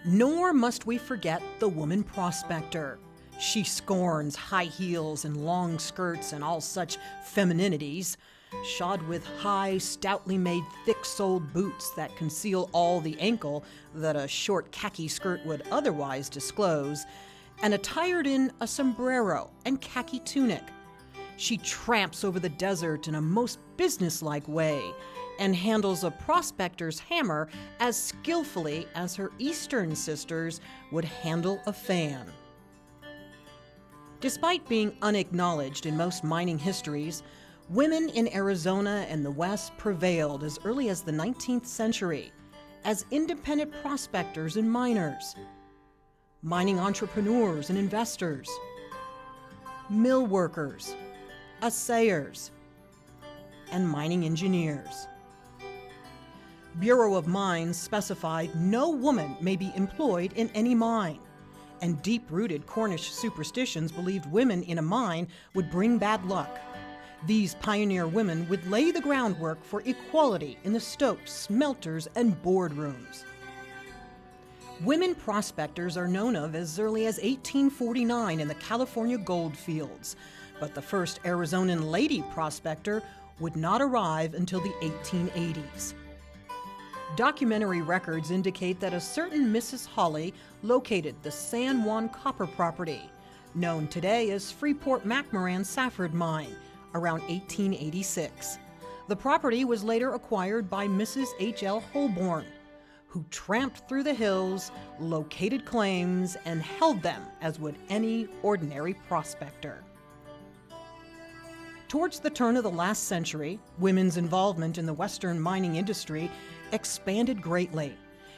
Nor must we forget the woman prospector. She scorns high heels and long skirts and all such femininities, shod with high, stoutly made, thick-soled boots that conceal all the ankle that a short khaki skirt would otherwise disclose, and attired in a sombrero and khaki tunic. She tramps over the desert in a most businesslike way and handles a prospector's hammer as skillfully as her eastern sisters would handle a fan. Despite being unacknowledged in most mining histories, women in Arizona and the West prevailed as early as the 19th century as independent prospectors and miners, mining entrepreneurs and investors, mill workers, assayers, and mining engineers. Bureau of Mines specified no woman may be employed in any mine, and deep-rooted Cornish superstitions believed women in a mine would bring bad luck. These pioneer women would lay the groundwork for equality in the stopes, smelters, and boardrooms. Women prospectors are known of as early as 1849 in the California gold fields, but the first Arizonan lady prospector would not arrive until the 1880s. Documentary records indicate that a certain Mrs. Hawley located the San Juan copper property, known today as Freeport-McMoran Safford Mine, around 1886. The property was later acquired by Mrs. H.L. Holborn, who tramped through the hills, located claims, and held them as would any ordinary prospector. Towards the turn of the last century, women's involvement in the Western mining industry expanded greatly.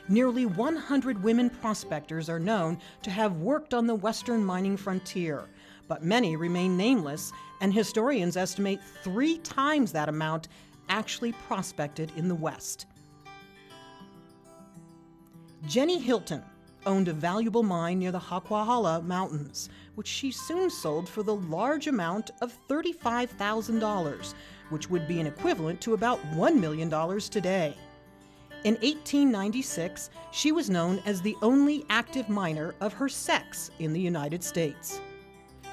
Nearly 100 women prospectors are known to have worked on the Western mining frontier, but many remain nameless, and historians estimate 3 times that amount actually prospected in the West. Jenny Hilton owned a valuable mine near the Haquahala Mountains, which she soon sold for the large amount of $35,000, which would be an equivalent to about $1 million today. In 1896, she was known as the only active miner of her sex in the United States.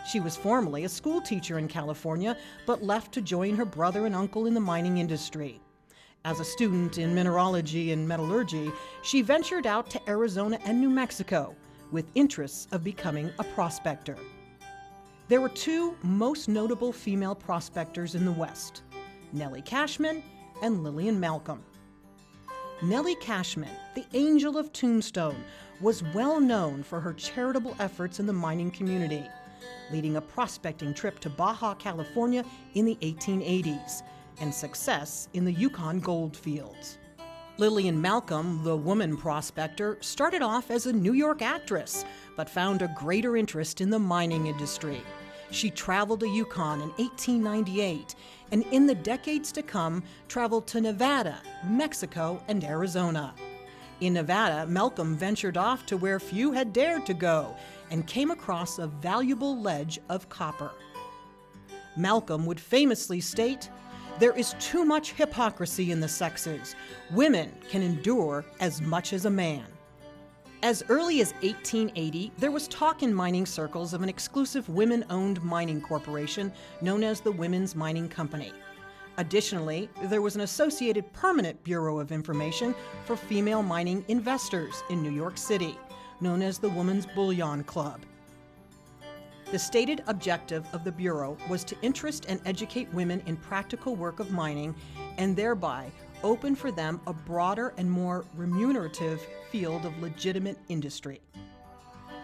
She was formerly a school teacher in California, but left to join her brother and uncle in the mining industry. As a student in mineralogy and metallurgy, she ventured out to Arizona and New Mexico with interests of becoming a prospector. There were 2 most notable female prospectors in the West, Nellie Cashman and Lillian Malcolm. Nellie Cashman, the Angel of Tombstone, was well known for her charitable efforts in the mining community, leading a prospecting trip to Baja California in the 1880s, and success in the Yukon gold fields. Lillian Malcolm, the woman prospector, started off as a New York actress, but found a greater interest in the mining industry. She traveled to Yukon in 1898, and in the decades to come, traveled to Nevada, Mexico, and Arizona. In Nevada, Malcolm ventured off to where few had dared to go, and came across a valuable ledge of copper. Malcolm would famously state, "There is too much hypocrisy in the sexes. Women can endure as much as a man." As early as 1880, there was talk in mining circles of an exclusive women-owned mining corporation known as the Women's Mining Company. Additionally, there was an associated permanent Bureau of Information for female mining investors in New York City, known as the Women's Bullion Club. The stated objective of the Bureau was to interest and educate women in practical work of mining and thereby open for them a broader and more remunerative field of legitimate industry.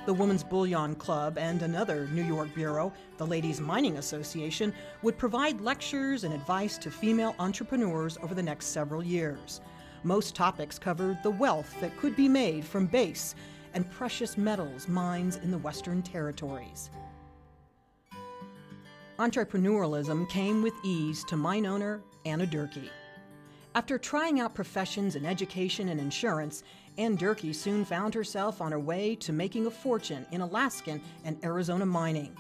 The Women's Bullion Club and another New York bureau, the Ladies Mining Association, would provide lectures and advice to female entrepreneurs over the next several years. Most topics covered the wealth that could be made from base and precious metals mines in the Western Territories. Entrepreneurialism came with ease to mine owner Anna Durkee. After trying out professions in education and insurance, Ann Durkee soon found herself on her way to making a fortune in Alaskan and Arizona mining.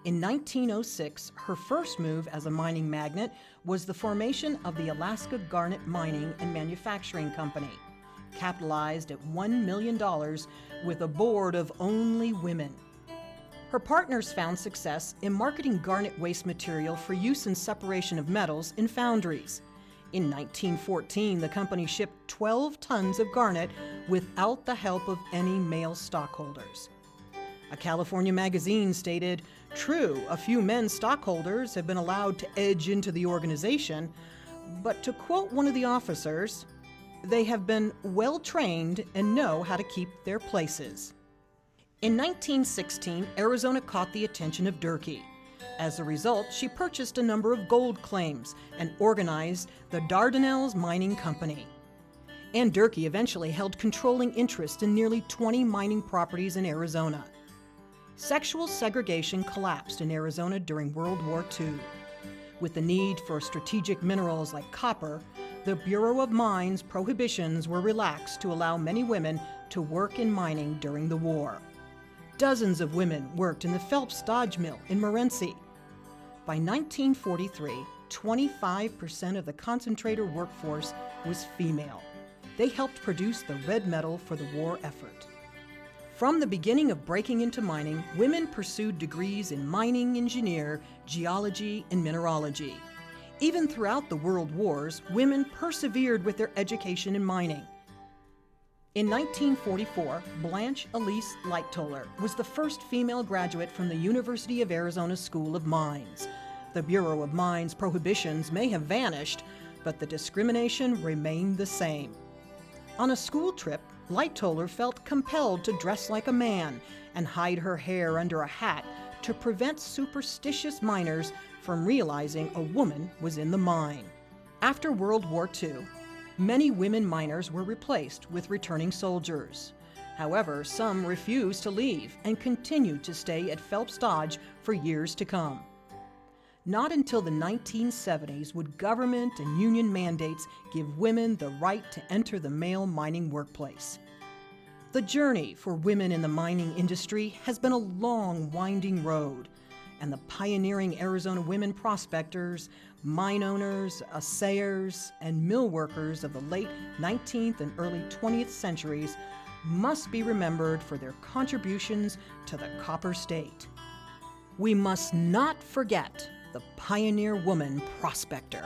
In 1906, her first move as a mining magnate was the formation of the Alaska Garnet Mining and Manufacturing Company. capitalized at $1 million with a board of only women. Her partners found success in marketing garnet waste material for use in separation of metals in foundries. In 1914, the company shipped 12 tons of garnet without the help of any male stockholders. A California magazine stated, "True, a few men stockholders have been allowed to edge into the organization, but to quote one of the officers, they have been well trained and know how to keep their places." In 1916, Arizona caught the attention of Durkee. As a result, she purchased a number of gold claims and organized the Dardanelles Mining Company. Ann Durkee eventually held controlling interest in nearly 20 mining properties in Arizona. Sexual segregation collapsed in Arizona during World War II. With the need for strategic minerals like copper, the Bureau of Mines prohibitions were relaxed to allow many women to work in mining during the war. Dozens of women worked in the Phelps Dodge Mill in Morenci. By 1943, 25% of the concentrator workforce was female. They helped produce the red metal for the war effort. From the beginning of breaking into mining, women pursued degrees in mining engineer, geology, and mineralogy. Even throughout the world wars, women persevered with their education in mining. In 1944, Blanche Elise Lightoller was the first female graduate from the University of Arizona School of Mines. The Bureau of Mines prohibitions may have vanished, but the discrimination remained the same. On a school trip, Lightoller felt compelled to dress like a man and hide her hair under a hat to prevent superstitious miners from realizing a woman was in the mine. After World War II, many women miners were replaced with returning soldiers. However, some refused to leave and continued to stay at Phelps Dodge for years to come. Not until the 1970s would government and union mandates give women the right to enter the male mining workplace. The journey for women in the mining industry has been a long, winding road, and the pioneering Arizona women prospectors, mine owners, assayers, and mill workers of the late 19th and early 20th centuries must be remembered for their contributions to the Copper State. We must not forget the pioneer woman prospector.